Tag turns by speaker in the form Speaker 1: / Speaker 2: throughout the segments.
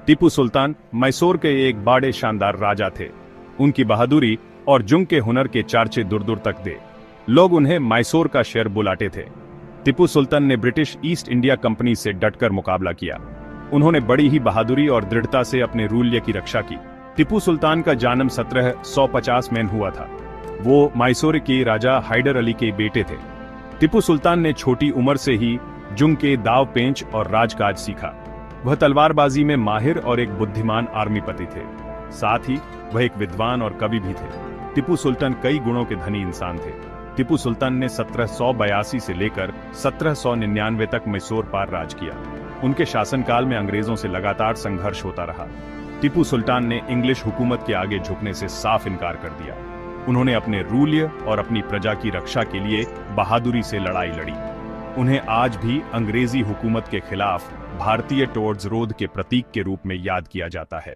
Speaker 1: टीपू सुल्तान मैसूर के एक बड़े शानदार राजा थे। उनकी बहादुरी और जुंग के हुनर के चर्चे दूर दूर तक थे। लोग उन्हें मैसूर का शेर बुलाते थे। टीपू सुल्तान ने ब्रिटिश ईस्ट इंडिया कंपनी से डटकर मुकाबला किया। उन्होंने बड़ी ही बहादुरी और दृढ़ता से अपने रूल्य की रक्षा की। टीपू सुल्तान का जन्म 1750 में हुआ था। वो मैसूर के राजा हैदर अली के बेटे थे। टीपू सुल्तान ने छोटी उम्र से ही जुंग के दाव पेंच और राजकाज सीखा। वह तलवारबाजी में माहिर और एक बुद्धिमान आर्मीपति थे। साथ ही वह एक विद्वान और कवि भी थे। टीपू सुल्तान कई गुणों के धनी इंसान थे। टीपू सुल्तान ने 1782 से लेकर 1799 तक मैसूर पर राज किया। उनके शासनकाल में अंग्रेजों से लगातार संघर्ष होता रहा। टीपू सुल्तान ने इंग्लिश हुकूमत के आगे झुकने से साफ इनकार कर दिया। उन्होंने अपने रूल्य और अपनी प्रजा की रक्षा के लिए बहादुरी से लड़ाई लड़ी। उन्हें आज भी अंग्रेजी हुकूमत के खिलाफ भारतीय टॉर्च रोड के प्रतीक के रूप में याद किया जाता है।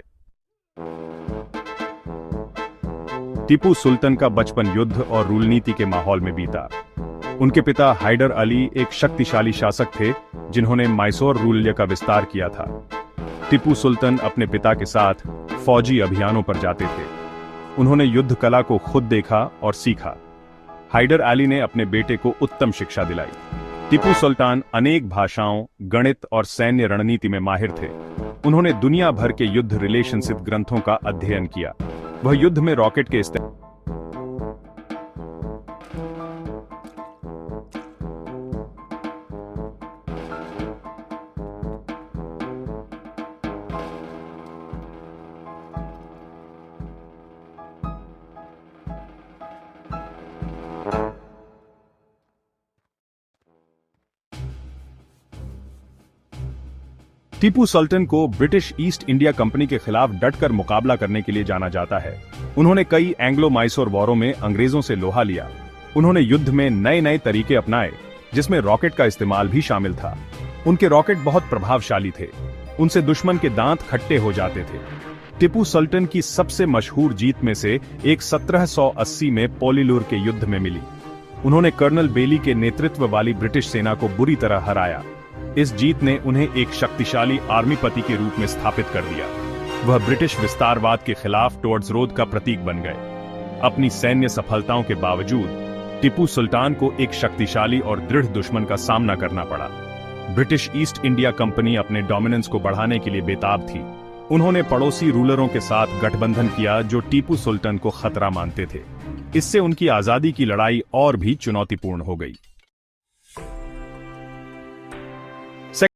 Speaker 1: टीपू सुल्तान का बचपन युद्ध और रूलनीति के माहौल में बीता। उनके पिता हैदर अली एक शक्तिशाली शासक थे जिन्होंने मैसूर रूल्य का विस्तार किया था। टीपू सुल्तान अपने पिता के साथ फौजी अभियानों पर जाते थे। उन्होंने युद्ध कला को खुद देखा और सीखा। हैदर अली ने अपने बेटे को उत्तम शिक्षा दिलाई। टीपू सुल्तान अनेक भाषाओं, गणित और सैन्य रणनीति में माहिर थे। उन्होंने दुनिया भर के युद्ध रिलेशनशिप ग्रंथों का अध्ययन किया। वह युद्ध में रॉकेट के इस्तेमाल टीपू सुल्तान को ब्रिटिश ईस्ट इंडिया कंपनी के खिलाफ डटकर मुकाबला करने के लिए जाना जाता है। उन्होंने कई एंग्लो मैसूर वॉरों में अंग्रेजों से लोहा लिया। उन्होंने युद्ध में नए नए तरीके अपनाए, जिसमें रॉकेट का इस्तेमाल भी शामिल था। उनके रॉकेट बहुत प्रभावशाली थे। उनसे दुश्मन के दांत खट्टे हो जाते थे। टीपू सुल्तान की सबसे मशहूर जीत में से एक 1780 में पोलीलूर के युद्ध में मिली। उन्होंने कर्नल बेली के नेतृत्व वाली ब्रिटिश सेना को बुरी तरह हराया। इस जीत ने उन्हें एक शक्तिशाली आर्मीपति के रूप में स्थापित कर दिया। वह ब्रिटिश विस्तारवाद के खिलाफ टॉर्च रोड का प्रतीक बन गए। अपनी सैन्य सफलताओं के बावजूद टीपू सुल्तान को एक शक्तिशाली और दृढ़ दुश्मन का सामना करना पड़ा। ब्रिटिश ईस्ट इंडिया कंपनी अपने डोमिनेंस को बढ़ाने के लिए बेताब थी। उन्होंने पड़ोसी रूलरों के साथ गठबंधन किया जो टीपू सुल्तान को खतरा मानते थे। इससे उनकी आजादी की लड़ाई और भी चुनौतीपूर्ण हो गई।